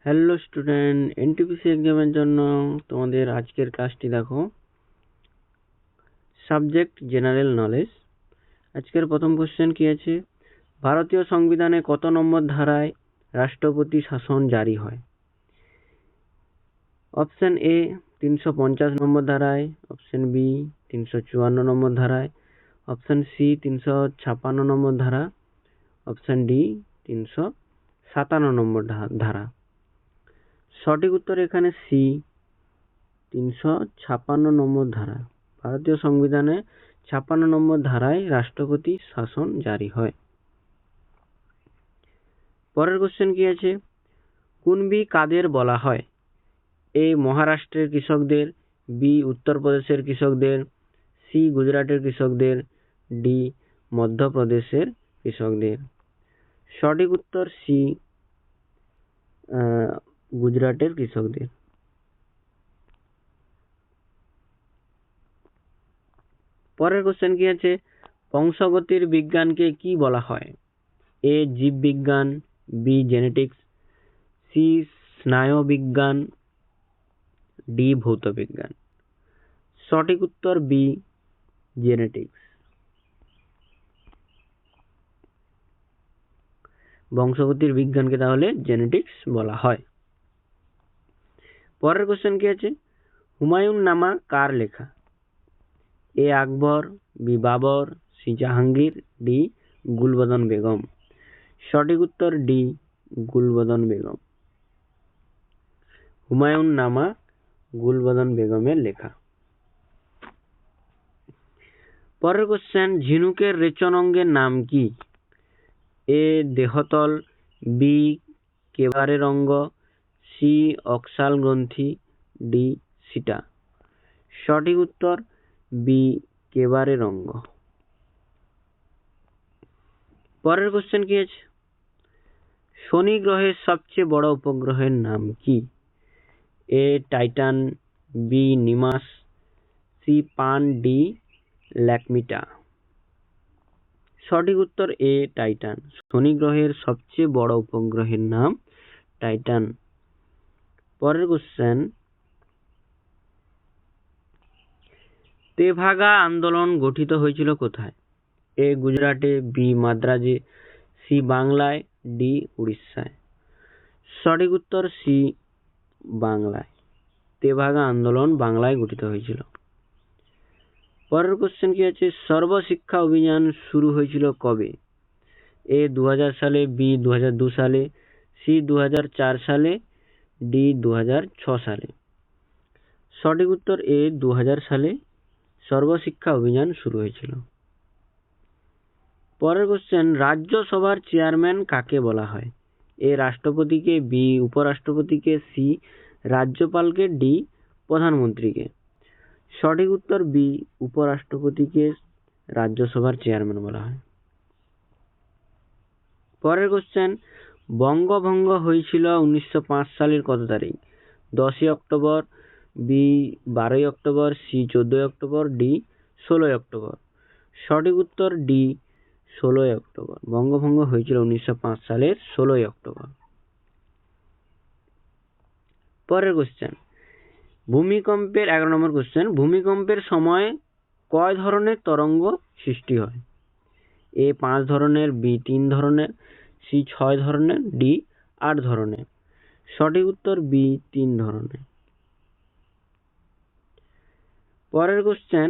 Hello student, NTPC এক্সামের জন্য তোমাদের আজকের ক্লাসটি দেখো। Subject general knowledge. আজকের প্রথম কোশ্চেন কি আছে? ভারতীয় সংবিধানে কত নম্বর ধারায় রাষ্ট্রপতি শাসন জারি হয়? অপশন এ 350 নম্বর ধারায়, অপশন বি 354 নম্বর ধারায়, অপশন সি 356 নম্বর ধারা, অপশন ডি 357 নম্বর ধারা। সঠিক উত্তর এখানে সি 356 নম্বর ধারা। ভারতীয় সংবিধানে 56 নম্বর ধারায় রাষ্ট্রপতি শাসন জারি হয়। পরের কোশ্চেন কি আছে? কুনবি কাদের বলা হয়? এ মহারাষ্ট্রের কৃষকদের, বি উত্তরপ্রদেশের কৃষকদের, সি গুজরাটের কৃষকদের, ডি মধ্যপ্রদেশের কৃষকদের। সঠিক উত্তর সি গুজরাটের কৃষকদের। পরের কোশ্চেন কি আছে? বংশগতির বিজ্ঞানকে কি বলা হয়? এ জীববিজ্ঞান, বি জেনেটিক্স, সি স্নায়ুবিজ্ঞান, ডি ভৌতবিজ্ঞান। সঠিক উত্তর বি জেনেটিক্স। বংশগতির বিজ্ঞানকে তাহলে জেনেটিক্স বলা হয়। পরের কোশ্চেন কি আছে? হুমায়ুন নামা কার লেখা? A Akbar, B Babur, C Jahangir, D Gulbadan Begum. সঠিক উত্তর ডি গুলবদন বেগম। হুমায়ুন নামা গুলবদন বেগমের লেখা। পরের কোশ্চেন, ঝিনুকের রেচন অঙ্গের নাম কি? এ দেহতল, বি কেবারের অঙ্গ, সি অক্সাল গ্রন্থি, ডি সিটা। সঠিক উত্তর বি কেবারের অঙ্গ। পরের কোশ্চেন কি আছে? শনি গ্রহের সবচেয়ে বড় উপগ্রহের নাম কি? এ টাইটান, বি নিমাস, সি পান, ডি ল্যাকমিটা। সঠিক উত্তর এ টাইটান। শনি গ্রহের সবচেয়ে বড় উপগ্রহের নাম টাইটান। পরের কোশ্চেন, তেভাগা আন্দোলন গঠিত হয়েছিল কোথায়? এ গুজরাটে, বি মাদ্রাজে, সি বাংলায়, ডি উড়িষ্যায়। সঠিক উত্তর সি বাংলায়। তেভাগা আন্দোলন বাংলায় গঠিত হয়েছিল। পরের কোশ্চেন কি আছে? সর্বশিক্ষা অভিযান শুরু হয়েছিল কবে? এ 2000 সালে, বি 2002 সালে, সি 2004 সালে, ডি 2006 সালে। সঠিক উত্তর এ 2000 সালে সর্বশিক্ষা অভিযান শুরু হয়েছিল। পরের কোশ্চেন, রাজ্যসভার চেয়ারম্যান কাকে বলা হয়? এ রাষ্ট্রপতিকে, বি উপরাষ্ট্রপতিকে, সি রাজ্যপালকে, ডি প্রধানমন্ত্রীকে। সঠিক উত্তর বি উপরাষ্ট্রপতিকে রাজ্যসভার চেয়ারম্যান বলা হয়। পরের কোশ্চেন, বঙ্গভঙ্গ হয়েছিল 1905 সালের কত তারিখ? 10 October, B 12 October, C 14 October, D 16 October. সঠিক উত্তর ডি 16 অক্টোবর। বঙ্গভঙ্গ হয়েছিল 1905 সালের 16 অক্টোবর। পরের কোশ্চেন, ভূমিকম্পের 11 নম্বর কোশ্চেন, ভূমিকম্পের সময় কয় ধরনের তরঙ্গ সৃষ্টি হয়? এ 5 ধরনের, বি 3 ধরনের, সি 6 ধরনের, ডি 8 ধরনের। সঠিক উত্তর বি 3 ধরনের। পরের কোশ্চেন,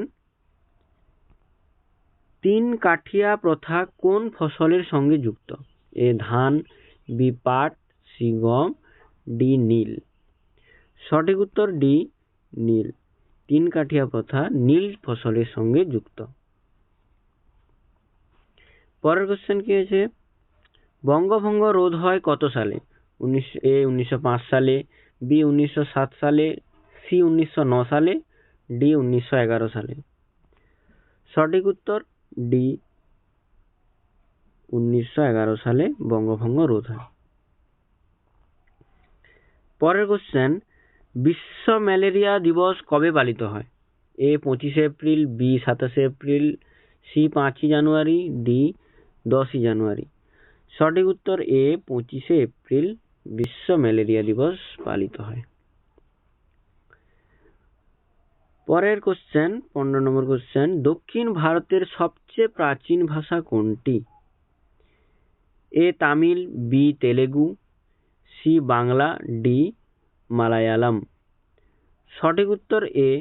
3 কাঠিয়া প্রথা কোন ফসলের সঙ্গে যুক্ত? এ ধান, বি পাট, সি গম, ডি নীল। সঠিক উত্তর ডি নীল। 3 কাঠিয়া প্রথা নীল ফসলের সঙ্গে যুক্ত। পরের কোশ্চেন কি আছে? বঙ্গভঙ্গ রোধ হয় কত সালে? এ 1905 সালে, বি 1907 সালে, সি 1909 সালে, ডি 1911 সালে। সঠিক উত্তর ডি 1911 সালে বঙ্গভঙ্গ রোধ হয়। পরের কোশ্চেন, বিশ্ব ম্যালেরিয়া দিবস কবে পালিত হয়? এ 25 এপ্রিল, বি 27 এপ্রিল, সি 5 জানুয়ারি, ডি 10 জানুয়ারি। সঠিক উত্তর এ 25 এপ্রিল বিশ্ব ম্যালেরিয়া দিবস পালিত হয়। পরের কোশ্চেন 15 নম্বর কোশ্চেন, দক্ষিণ ভারতের সবচেয়ে প্রাচীন ভাষা কোনটি? A Tamil, B Telugu, C Bangla, D Malayalam. সঠিক উত্তর এ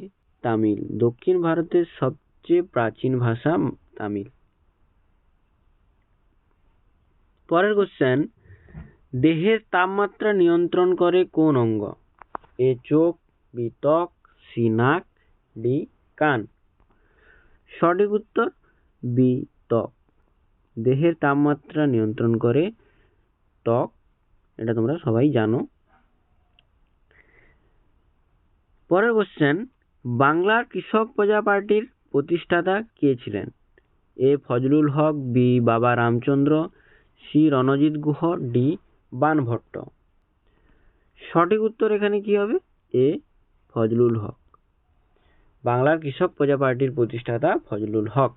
তামিল। দক্ষিণ ভারতের সবচেয়ে প্রাচীন ভাষা তামিল। পরের কোশ্চেন, দেহের তাপমাত্রা নিয়ন্ত্রণ করে কোন অঙ্গ? এ চোখ, বি ত্বক, সি নাক, ডি কান। সঠিক উত্তর বি ত্বক। দেহের তাপমাত্রা নিয়ন্ত্রণ করে ত্বক, এটা তোমরা সবাই জানো। পরের কোশ্চেন, বাংলার কৃষক প্রজা পার্টির প্রতিষ্ঠাতা কে ছিলেন? এ ফজলুল হক, বি বাবা রামচন্দ্র, সি রণজিৎ গুহ, ডি বাণভট্ট। সঠিক উত্তর এখানে কি হবে? এ ফজলুল হক। বাংলার কৃষক প্রজা পার্টির প্রতিষ্ঠাতা ফজলুল হক।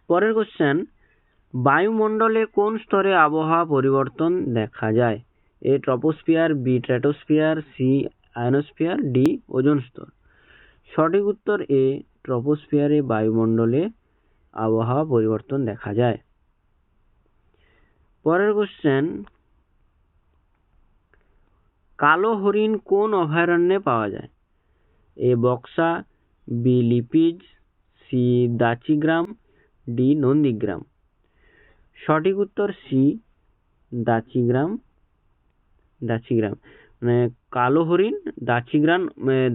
পরের কোশ্চেন, বায়ুমণ্ডলে কোন স্তরে আবহাওয়া পরিবর্তন দেখা যায়? A troposphere, B stratosphere, C ionosphere, D ozone স্তর। সঠিক উত্তর এ ট্রপোস্ফিয়ারে বায়ুমণ্ডলে আবহাওয়া পরিবর্তন দেখা যায়। পরের কোশ্চেন, কালো হরিণ কোন অভয়ারণ্যে পাওয়া যায়? এ বক্সা, বি লিপিজ, সি দাচিগ্রাম, ডি নন্দীগ্রাম। সঠিক উত্তর সি দাচিগ্রাম। মানে কালো হরিণ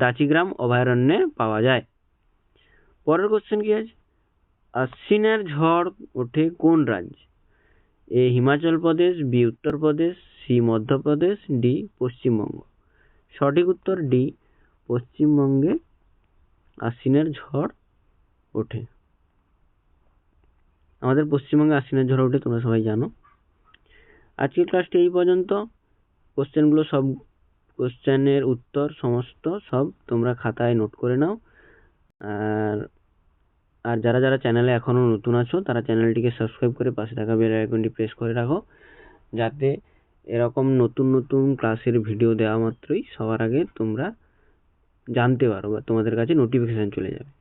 দাচিগ্রাম অভয়ারণ্যে পাওয়া যায়। পরের কোশ্চেন কি আছে? আশ্বিনের ঝড় ওঠে কোন রাজ্যে? A Himachal Pradesh, B Uttar Pradesh, C Madhya Pradesh, D Paschimbanga. সঠিক উত্তর ডি পশ্চিমবঙ্গে আশ্বিনের ঝড় ওঠে। আমাদের পশ্চিমবঙ্গে আশ্বিনের ঝড় ওঠে, তোমরা সবাই জানো। আজকের ক্লাসটি এই পর্যন্ত। কোশ্চেনগুলো সব, কোশ্চেনের উত্তর সমস্ত সব তোমরা খাতায় নোট করে নাও। আর যারা যারা চ্যানেলে এখনো নতুন আছো তারা চ্যানেলটিকে সাবস্ক্রাইব করে পাশে থাকা বেল আইকনটি প্রেস করে রাখো, যাতে এরকম নতুন নতুন ক্লাসের ভিডিও দেওয়া মাত্রই সবার আগে তোমরা জানতে পারো বা তোমাদের কাছে নোটিফিকেশন চলে যাবে।